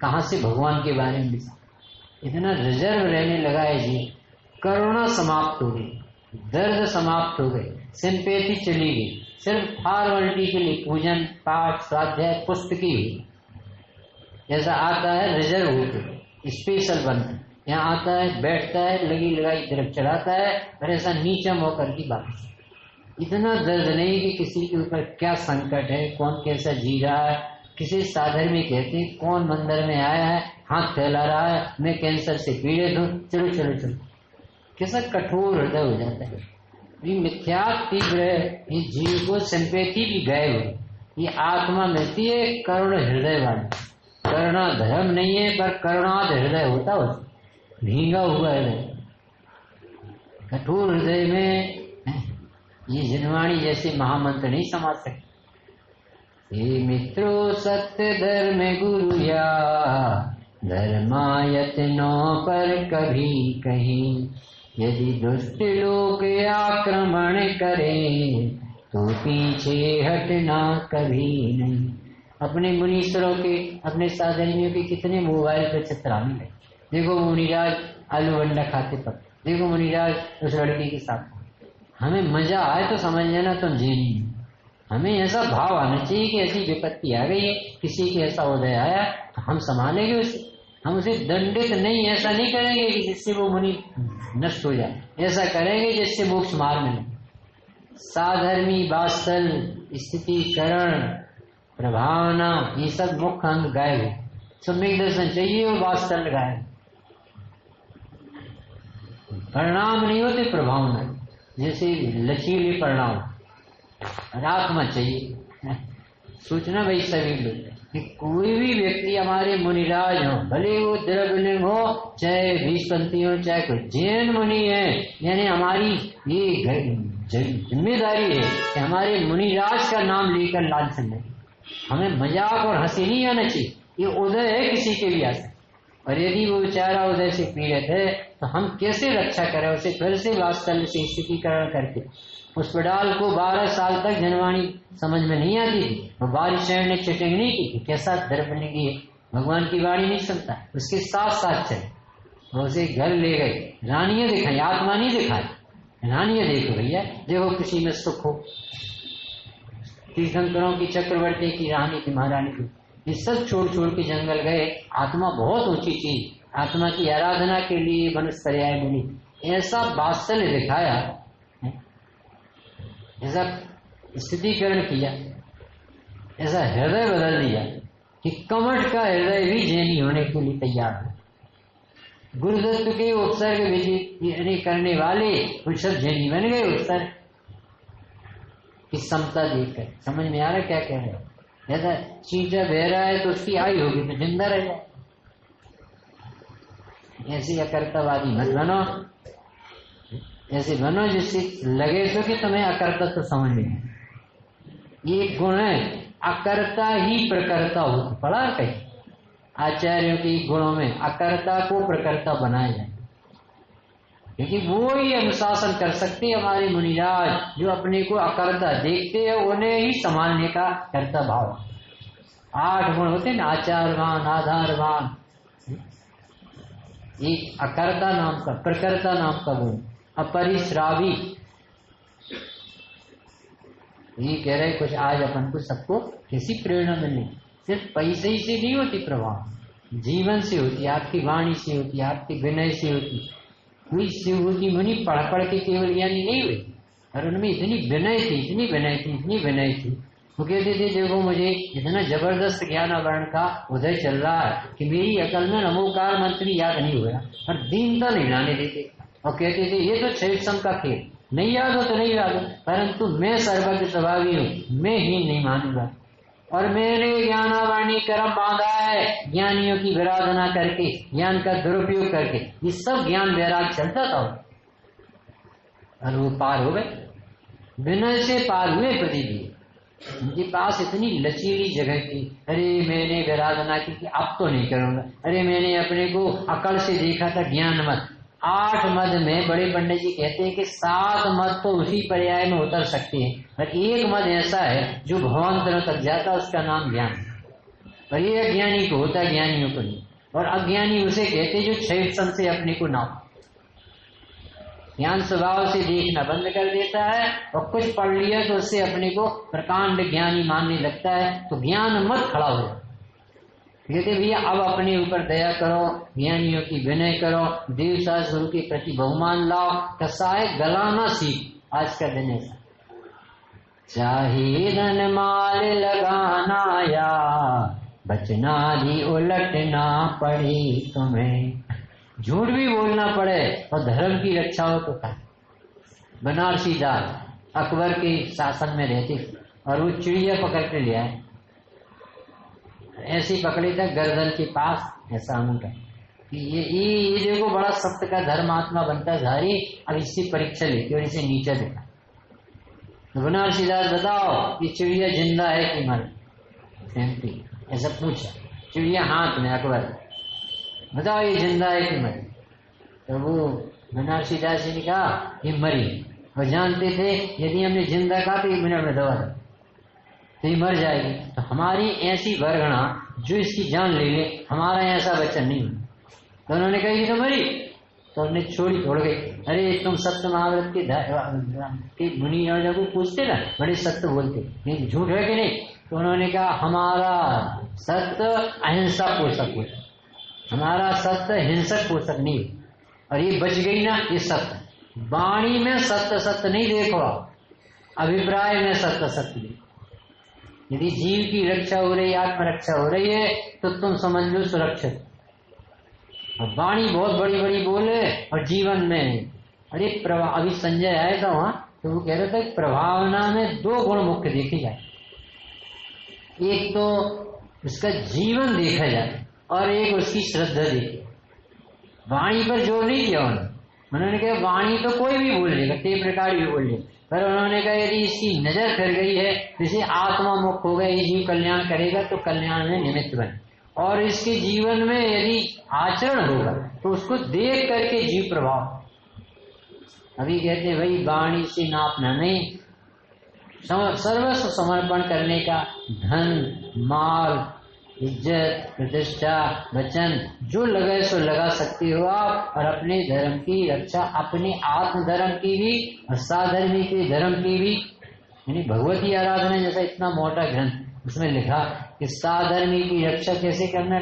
कहाँ से भगवान के बारे में विचार? इतना रिजर्व रहने लगा है जी। करुणा समाप्त हो गई, दर्द समाप्त हो गए, सिंपैथी चली गई, सिर्फ फॉर्मेलिटी के लिए पूजन पाठ स्वाध्याय पुस्तकी जैसा आता है, रिजर्व होकर स्पेशल बनता। यहाँ आता है, बैठता है, लगी लगाई तरफ चढ़ाता है, और ऐसा नीचा होकर की बात। इतना दर्द नहीं कि किसी के ऊपर क्या संकट है, कौन कैसा जी रहा है। किसी साधन में कहते हैं कौन मंदिर में आया है, हाथ फैला रहा है, मैं कैंसर से पीड़ित हूँ, चलो चलो चलो। कैसा कठोर हृदय हो जाता है। ये मिथ्या तीव्र है, ये जीव को सिंपैथी भी गायब हो। ये आत्मा मिलती है करुण हृदय वाली। करुणा धर्म नहीं है पर करुणाद हृदय होता है, भींगा हुआ हृदय। कठोर हृदय में ये जिनवाणी जैसे महामंत्र नहीं समा सकते। हे मित्रों सत्य धर्म गुरु या धर्मायतनों पर कभी कहीं, यदि दुष्ट लोग आक्रमण करें तो पीछे हटना कभी नहीं। अपने मुनीश्वरों के, अपने साधनियों के कितने मोबाइल पे चित्रा मिले। देखो मुनिराज आलू अंडा खाते पर, देखो मुनिराज उस लड़की के साथ। हमें मजा आए तो समझ लेना तुम जीनी। हमें ऐसा भाव आना चाहिए कि ऐसी विपत्ति आ गई है, किसी के ऐसा उदय आया तो हम संभालेंगे उसे। हम उसे दंडित नहीं, ऐसा नहीं करेंगे कि जिससे वो मुनि नष्ट हो जाए, ऐसा करेंगे जिससे मोक्ष मार्ग मिले। साधर्मी वात्सल स्थितिकरण प्रभावना ये सब मुख्य अंग गायब है। सम्यक दर्शन चाहिए और वात्सल गायब। परिणाम नहीं होते, प्रभाव नहीं। जैसे लचीले परिणाम आत्मा चाहिए। सोचना भाई सभी लोग कि कोई भी व्यक्ति हमारे मुनिराज हो, भले वो द्रव्यलिंग हो, चाहे बीसपंथी हो, चाहे कोई जैन मुनि है, यानी हमारी ये जिम्मेदारी है कि हमारे मुनिराज का नाम लेकर लांछन नहीं। हमें मजाक और हंसी नहीं आना चाहिए। ये उदय है किसी के भी आ सकता, और यदि वो बेचारा उदय से पीड़ित है तो हम कैसे रक्षा करें उसे? फिर से वात्सल्य से स्थितिकरण करके। उस पडाल को 12 साल तक जनवाणी समझ में नहीं आती थी, वो बारिश ने चिटिंग नहीं की थी। कैसा दर्पणगी है, भगवान की वाणी नहीं सुनता, उसके साथ साथ चले। उसे घर ले गए, रानियां दिखाई, आत्मा नहीं दिखाई। रानियां देखो भैया, देखो किसी में सुख हो। तीर्थंकरों की, चक्रवर्ती की रानी की, महारानी की, ये सब छोड़ छोड़ के जंगल गए। आत्मा बहुत ऊंची चीज, आत्मा की आराधना के लिए मनुष्य पर्याय मिली, ऐसा वात्सल्य दिखाया, ऐसा स्थितिकरण किया, ऐसा हृदय बदल दिया कि कमठ का हृदय भी जैनी होने के लिए तैयार है। गुरुदत्त के उपसर्ग विजय करने वाले कुछ सब जैनी बन गए। उपसर्ग की समता देखकर समझ में आ रहा क्या कह रहे हैं। जैसा चींटा बह रहा है तो उसकी आयु होगी तो जिंदा रह जाए, ऐसी अकर्तावादी मत बनो। ऐसे बनो जिससे लगे तो कि तुम्हें अकर्ता तो समझ में। ये गुण है, अकर्ता ही प्रकर्ता हो। पढ़ा कहीं आचार्यों के गुणों में अकर्ता को प्रकर्ता बनाया जाए, क्योंकि वो ही अनुशासन कर सकते हमारे मुनिराज। जो अपने को अकर्ता देखते हैं उन्हें ही संभालने का कर्ता भाव। 8 गुण होते हैं ना, आचारवान, आधारवान, एक अकर्ता नाम का, प्रकर्ता नाम का गुण, अपरिश्रावी। ये कह रहे कुछ आज अपन को सबको कैसी प्रेरणा मिली। सिर्फ पैसे ही से नहीं होती प्रभाव, जीवन से होती, आपकी वाणी से होती, आपके विनय से होती। कोई शिवभूति मुनि पढ़ पढ़ के केवल ज्ञानी नहीं हुई, और उनमें इतनी विनय थी, इतनी विनय थी, इतनी विनय थी। वो कहते थे देखो मुझे इतना जबरदस्त ज्ञान आवरण का उदय चल रहा है कि मेरी अकल में नमोकार मंत्र याद नहीं हुआ, और दीनता नहीं लाने देते। और कहते थे ये तो क्षेत्रसम का खेल, नहीं याद हो तो नहीं याद हो, परंतु मैं सर्वज्ञ स्वभावी हूँ, मैं ही नहीं मानूंगा। और मैंने ज्ञानावाणी कर्म बांधा है ज्ञानियों की विराधना करके, ज्ञान का दुरुपयोग करके। ये सब ज्ञान वैराग चलता था, और वो पार हो गए, विनय से पार हुए। प्रदीप उनके पास इतनी लचीली जगह थी। अरे मैंने विराधना की कि अब तो नहीं करूंगा, अरे मैंने अपने को अकल से देखा था ज्ञान मत। 8 मद में बड़े पंडित जी कहते हैं कि 7 मद तो उसी पर्याय में उतर सकते हैं, पर एक मद ऐसा है जो भवांतरों तक जाता, उसका नाम ज्ञान। और ये अज्ञानी को होता है, ज्ञानियों को नहीं। और अज्ञानी उसे कहते जो क्षेत्र से अपने को नाप, ज्ञान स्वभाव से देखना बंद कर देता है, और कुछ पढ़ लिया तो उससे अपने को प्रकांड ज्ञानी मानने लगता है, तो ज्ञान मत खड़ा हो। कहते भैया अब अपने ऊपर दया करो, ज्ञानियों की विनय करो, देव शास्त्र गुरु के प्रति बहुमान लाओ, कसाय गलाना सीख। आज का दिन ऐसा, चाहे धन माल लगाना या बचना भी उलटना पड़े तुम्हें, झूठ भी बोलना पड़े और धर्म की रक्षा हो तो क्या। बनारसी दास अकबर के शासन में रहते, और वो चिड़िया पकड़ के ले आए, ऐसी पकड़ी था गर्दन के पास, ऐसा उनका कि ये देखो बड़ा सत्य का धर्मात्मा बनता धारी, अब इससे परीक्षा लेती और इसे नीचा देखा। तो बनारसी दास बताओ ये चिड़िया जिंदा है कि मर? ऐसा पूछा, चिड़िया हाथ में, अकबर बताओ ये जिंदा है कि मरी? तो वो बनारसी दास जी ने कहा ये मरी। और जानते थे यदि हमने जिंदा कहा तो 1 मिनट में दवा दो तो ये मर जाएगी। तो हमारी ऐसी वर्गणा जो इसकी जान ले ले, हमारा ऐसा वचन नहीं। तो उन्होंने कहा ये तो मरी, तो उन्होंने छोड़ी, छोड़ गई। अरे तुम सत्य महाव्रत के मुनि राजा को पूछते ना, बड़े सत्य बोलते, नहीं झूठ है कि नहीं? तो उन्होंने कहा हमारा सत्य अहिंसा पोषक हो, हमारा सत्य हिंसक पोषक नहीं। और ये बच गई ना, ये सत्य वाणी में सत्य सत्य नहीं देखो, अभिप्राय में सत्य सत्य। यदि जीव की रक्षा हो रही, आत्मरक्षा हो रही है, तो तुम समझ लो सुरक्षित। और वाणी बहुत बड़ी बड़ी बोले और जीवन में, अरे प्रभाव, अभी संजय आया था वहां, तो वो कह रहा था प्रभावना में 2 गुण मुख्य देखे जाए, एक तो उसका जीवन देखा जाए और एक उसकी श्रद्धा देखी। वाणी पर जोर नहीं किया उन्होंने कहा वाणी तो कोई भी बोल लेगा, टेप रिकॉर्ड भी बोल लेगा, पर उन्होंने कहा यदि इसकी नजर फिर गई है, जैसे आत्मा मुक्त हो गया, ये जीव कल्याण करेगा तो कल्याण में निमित्त बने, और इसके जीवन में यदि आचरण होगा तो उसको देख करके जीव प्रभाव। अभी कहते हैं भाई वाणी से नापना नहीं, सर्वस्व समर्पण करने का, धन माल इज्जत प्रतिष्ठा वचन जो लगे सो लगा सकते हो आप, और अपने धर्म की रक्षा, अपने आत्म धर्म की भी और साधर्मी के धर्म की भी। यानी भगवती आराधना जैसा इतना मोटा ग्रंथ, उसमें लिखा कि साधर्मी की रक्षा कैसे करना,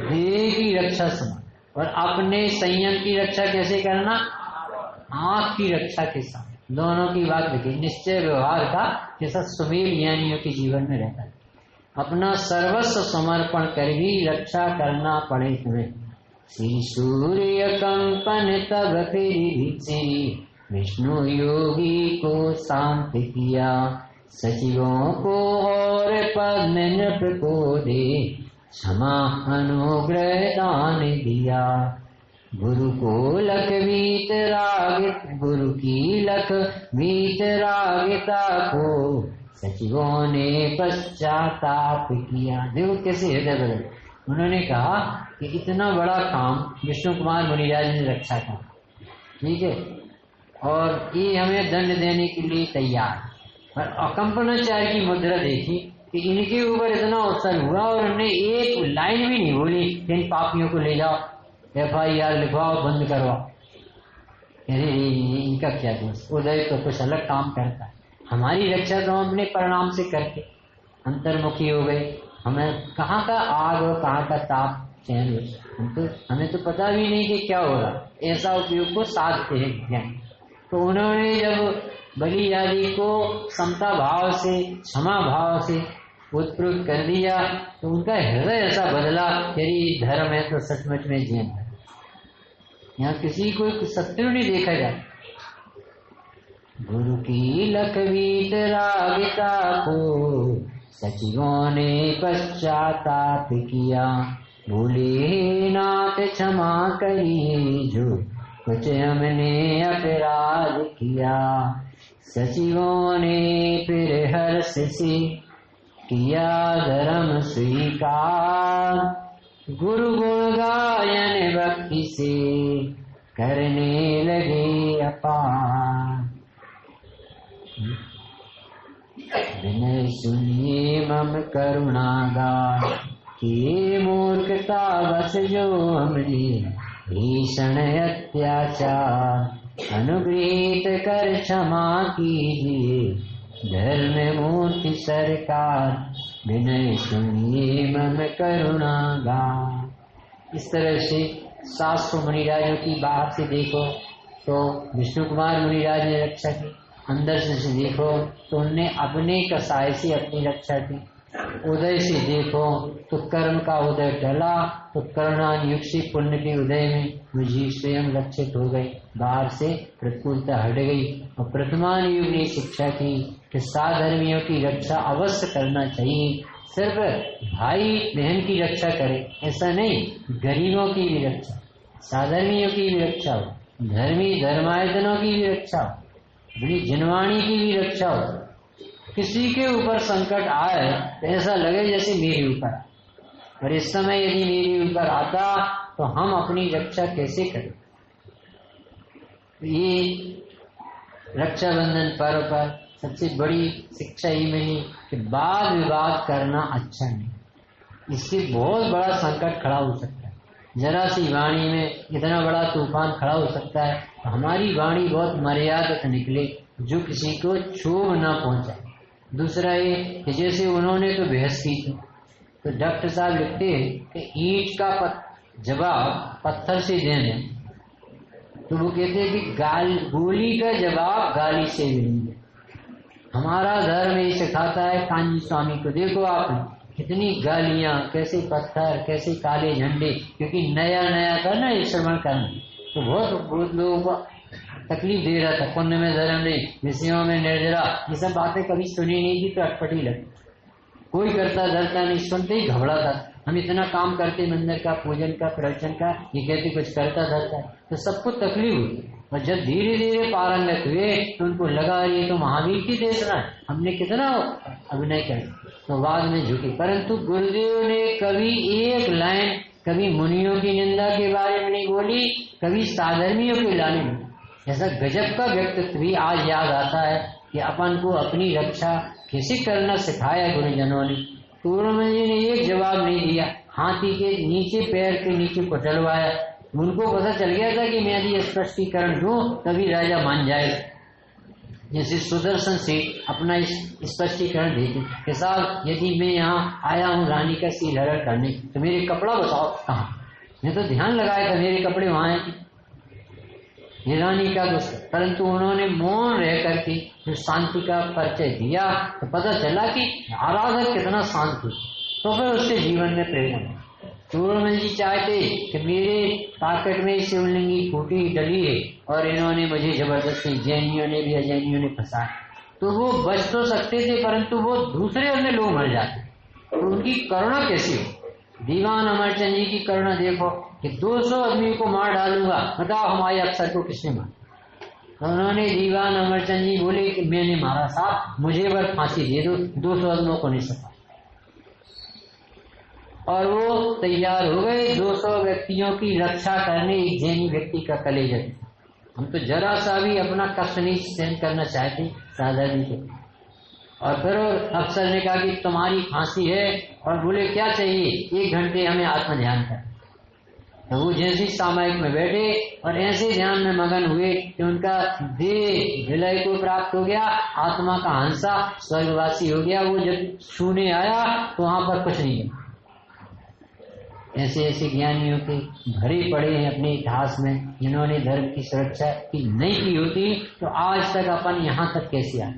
देह की रक्षा समान। और अपने संयम की रक्षा कैसे करना? आंख की रक्षा के साथ। दोनों की बात देखिए, निश्चय व्यवहार का जैसा सुमेल ज्ञानियों के जीवन में रहता है। अपना सर्वस्व समर्पण कर भी रक्षा करना पड़े तुम्हें। श्री सूर्य कंपन तब फिर विष्णु योगी को शांत किया, सचिवों को और पद्म नृप को दे क्षमा अनुग्रह दान दिया। गुरु को लख वीतरागिता को सचिवों ने पश्चाताप किया। देखो कैसे हृदय बदल। उन्होंने कहा कि इतना बड़ा काम विष्णु कुमार मुनिराज ने रक्षा का, ठीक है, और ये हमें दंड देने के लिए तैयार। और अकंपनाचार्य की मुद्रा देखी कि इनके ऊपर इतना उत्सव हुआ और उन्होंने एक लाइन भी नहीं बोली इन पापियों को ले जाओ, FIR लिखवाओ, बंद करवाओ। इनका क्या दोष? उदय तो कुछ अलग काम करता है। हमारी रक्षा तो हम अपने परिणाम से करके अंतर्मुखी हो गए। हमें कहाँ का आग और कहाँ का ताप चैन हो, हमें तो पता भी नहीं कि क्या हो रहा। ऐसा उपयोग को साधते हैं ज्ञान। तो उन्होंने जब बलि आदि को समता भाव से, क्षमा भाव से उत्प्रेरित कर दिया तो उनका हृदय ऐसा बदला, यदि धर्म है तो सचमुच में जीवन है। यहाँ किसी को शत्रु नहीं देखा जाता। गुरु की लख वीतरागिता को सचिवों ने पश्चाताप किया, भूले नाथ क्षमा करिए जो कुछ हमने अपराध किया। सचिवों ने फिर हर्ष से किया धर्म स्वीकार, गुरु गुण गायन भक्ति से करने लगे अपार। विनय सुनिए मम करुणागार, कि मूर्खता बस जो हमने भीषण अत्याचार। अनुग्रहित कर क्षमा कीजिए धर्म मूर्ति सरकार, विनय सुनिए मम करुणागार। इस तरह से शास्त्र मुनिराजों की बात से देखो तो विष्णु कुमार मुनिराज ने रक्षा की, अंदर से देखो तो उनने अपने कसाय से अपनी रक्षा की। उदय से देखो तो कर्म का उदय टला तो करुणान युग से पुण्य के उदय में मुझे स्वयं लक्षित हो गए, बाहर से प्रतिकूलता हट गई। और प्रथमान युग ने शिक्षा की कि साधर्मियों की रक्षा अवश्य करना चाहिए। सिर्फ भाई बहन की रक्षा करे ऐसा नहीं, गरीबों की भी रक्षा, साधर्मियों की भी रक्षा हो, धर्मी धर्मायतनों की भी रक्षा हो, अपनी जनवाणी की भी रक्षा हो। किसी के ऊपर संकट आए तो ऐसा लगे जैसे मेरे ऊपर, और इस समय यदि मेरे ऊपर आता तो हम अपनी रक्षा कैसे करें। ये रक्षाबंधन पर्व पर सबसे बड़ी शिक्षा ये मिली कि वाद विवाद करना अच्छा नहीं, इससे बहुत बड़ा संकट खड़ा हो सकता है। जरा सी वाणी में इतना बड़ा तूफान खड़ा हो सकता है। तो हमारी वाणी बहुत मर्यादित निकले, जो किसी को क्षोभ न पहुंचाए। दूसरा ये कि जैसे उन्होंने तो बहस की थी, तो डॉक्टर साहब लिखते हैं कि ईंट का जवाब पत्थर से देने, तो वो कहते हैं कि गोली का जवाब गाली से मिलेंगे। हमारा धर्म ये सिखाता है। कांजी स्वामी को देखो आप, कितनी गालियां, कैसे पत्थर, कैसे काले झंडे, क्योंकि नया नया करना ये श्रवण करना तो बहुत लोगों को तकलीफ दे रहा था। पुण्य में धर्म नहीं, विषयों में निर्जरा, ये सब बातें कभी सुनी नहीं थी तो अटपटी लगती। कोई करता धरता नहीं, सुनते ही घबराता। हम इतना काम करते मंदिर का, पूजन का, प्रवचन का, ये कहते कुछ करता धरता तो सबको तकलीफ हुई। और जब धीरे धीरे पारंगत हुए तो उनको लगा ये तो महावीर की देशना है, हमने कितना अभिनय किया, तो बाद में झुके। परंतु गुरुदेव ने कभी एक लाइन कभी मुनियों की निंदा के बारे में नहीं बोली, कभी साधर्मियों के लाने में। ऐसा गजब का व्यक्तित्व भी आज याद आता है कि अपन को अपनी रक्षा कैसे करना सिखाया गुरुजनों ने। पूर्णमल जी ने एक जवाब नहीं दिया, हाथी के नीचे पैर के नीचे कुचलवाया। उनको पता चल गया था कि मैं यदि स्पष्टीकरण दूं तभी राजा मान जाए। जैसे सुदर्शन से अपना स्पष्टीकरण देते कि साहब यदि मैं यहाँ आया हूँ रानी का सील हरण करने तो मेरे कपड़ा बताओ कहाँ। मैं तो ध्यान लगाया था मेरे कपड़े वहां हैं, ये रानी का दोस्त। परंतु उन्होंने मौन रह करके जो शांति का परिचय दिया तो पता चला कि आराधक कितना शांत है। तो फिर उससे जीवन में प्रेरणा। चूड़मल जी चाहते कि मेरे पाकेट में शिवलिंगी फूटी डली है और इन्होंने मुझे जबरदस्ती जैनियों ने भी अजैनियों ने फंसाया, तो वो बच तो सकते थे परंतु वो दूसरे अन्य लोग मर जाते। तो उनकी करुणा कैसी हो। दीवान अमरचंद जी की करुणा देखो कि 200 आदमी को मार डालूंगा, बताओ हमारे अफसर को किसने मारा। तो उन्होंने दीवान अमरचंद जी बोले कि मैंने मारा साहब, मुझे बस फांसी दे दो, 200 आदमियों को नहीं सका। और वो तैयार हो गए 200 व्यक्तियों की रक्षा करने एक जैनी व्यक्ति का कलेजा। हम तो जरा सा भी अपना कष्ट नहीं सहन करना चाहते साधारण को। और फिर अफसर ने कहा कि तुम्हारी फांसी है, और बोले क्या चाहिए, 1 घंटे हमें आत्म ध्यान कर। तो वो जैसे सामायिक में बैठे और ऐसे ध्यान में मगन हुए कि उनका देह विलय को प्राप्त हो गया, आत्मा का हंसा स्वर्गवासी हो गया। वो जब छूने आया तो वहां पर कुछ नहीं है। ऐसे ऐसे ज्ञानियों के भरे पड़े हैं अपने इतिहास में, जिन्होंने धर्म की सुरक्षा की नहीं की होती तो आज तक अपन यहाँ तक कैसे आए।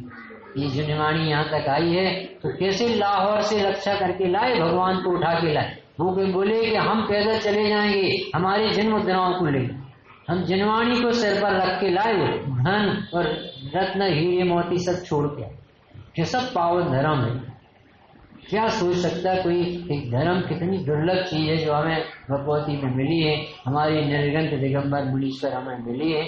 ये जो निवाणी यहाँ तक आई है तो कैसे लाहौर से रक्षा करके लाए, भगवान को उठा के लाए। वो बोले कि हम पैदल चले जाएंगे, हमारे जिन मुद्राओं को ले। हम जिनवाणी को सिर पर रख के लाए, धन और रत्न हीरे मोती सब छोड़ के। ये सब पावन धर्म है। क्या सोच सकता कोई एक धर्म कितनी दुर्लभ चीज है जो हमें भगवती में मिली है, हमारी निर्गंत दिगंबर मुनीश्वर हमें मिली है,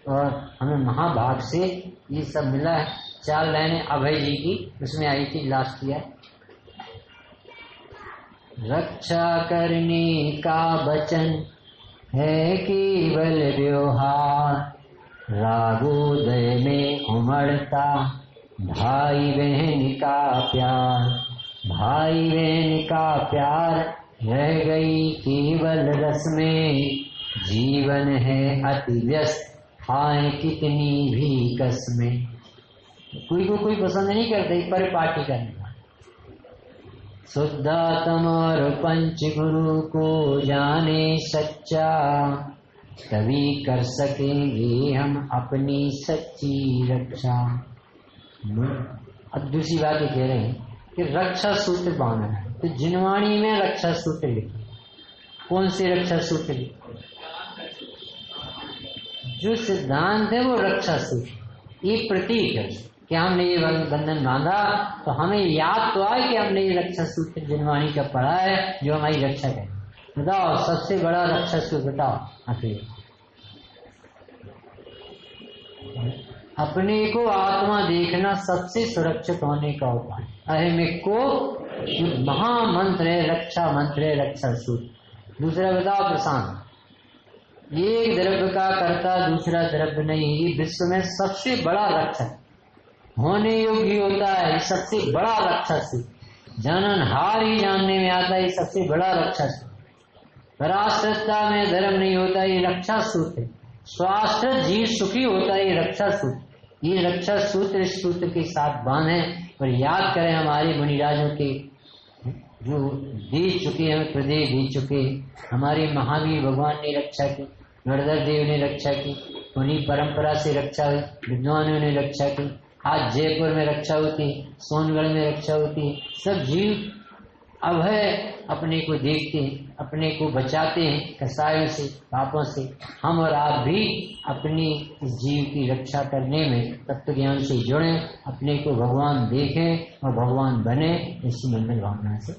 और हमें महाभाग से ये सब मिला है। 4 लाइनें अभय जी की उसमें आई थी लास्ट ईयर। रक्षा करने का वचन है केवल व्यवहार, रागोदय में उमड़ता भाई बहन का प्यार। भाई बहन का प्यार रह गई केवल रस में, जीवन है अति व्यस्त खाए कितनी भी कसमें। कोई को कोई पसंद नहीं करते परिपाटी करने का। शुद्धात्म और पंच गुरु को जाने सच्चा, तभी कर सकेंगे हम अपनी सच्ची रक्षा। अब दूसरी बात ये कह रहे हैं कि रक्षा सूत्र बांधना है, तो जिनवाणी में रक्षा सूत्र लिखे। कौन से रक्षा सूत्र लिखे? जो सिद्धांत है वो रक्षा सूत्र, ये प्रतीक है कि हमने ये बंधन बांधा तो हमें याद तो आए कि हमने ये रक्षा सूत्र जिनवाणी का पढ़ा है जो हमारी रक्षा करे। बताओ सबसे बड़ा रक्षा सूत्र बताओ। आखिर अपने को आत्मा देखना सबसे सुरक्षित होने का उपाय। अहमिक को महामंत्र है, रक्षा मंत्र है, रक्षा सूत्र। दूसरा बताओ प्रशांत, एक द्रव्य का कर्ता दूसरा द्रव्य नहीं। ये विश्व में सबसे बड़ा रक्षक होने योग्य होता है, सबसे बड़ा रक्षा सूत्र। जाननहार ही जानने में आता है, ये सबसे बड़ा रक्षा सूत्र। पराश्रितता में धर्म नहीं होता, ये रक्षा सूत्र। स्वाश्रित जीव सुखी होता है, ये रक्षा सूत्र। ये रक्षा सूत्र इस सूत्र के साथ बांधे और याद करें हमारे मुनिराजों के जो दे चुके हैं, प्रदेश दे चुके। हमारे महावीर भगवान ने रक्षा की, गणधर देव ने रक्षा की, उन्हीं परंपरा से रक्षा हुई, विद्वानों ने रक्षा की। आज जयपुर में रक्षा होती, सोनगढ़ में रक्षा होती। सब जीव अभय अपने को देखते हैं, अपने को बचाते हैं कसायों से, पापों से। हम और आप भी अपनी इस जीव की रक्षा करने में तत्व ज्ञान से जुड़ें, अपने को भगवान देखें और भगवान बने। इसी मंगल भावना से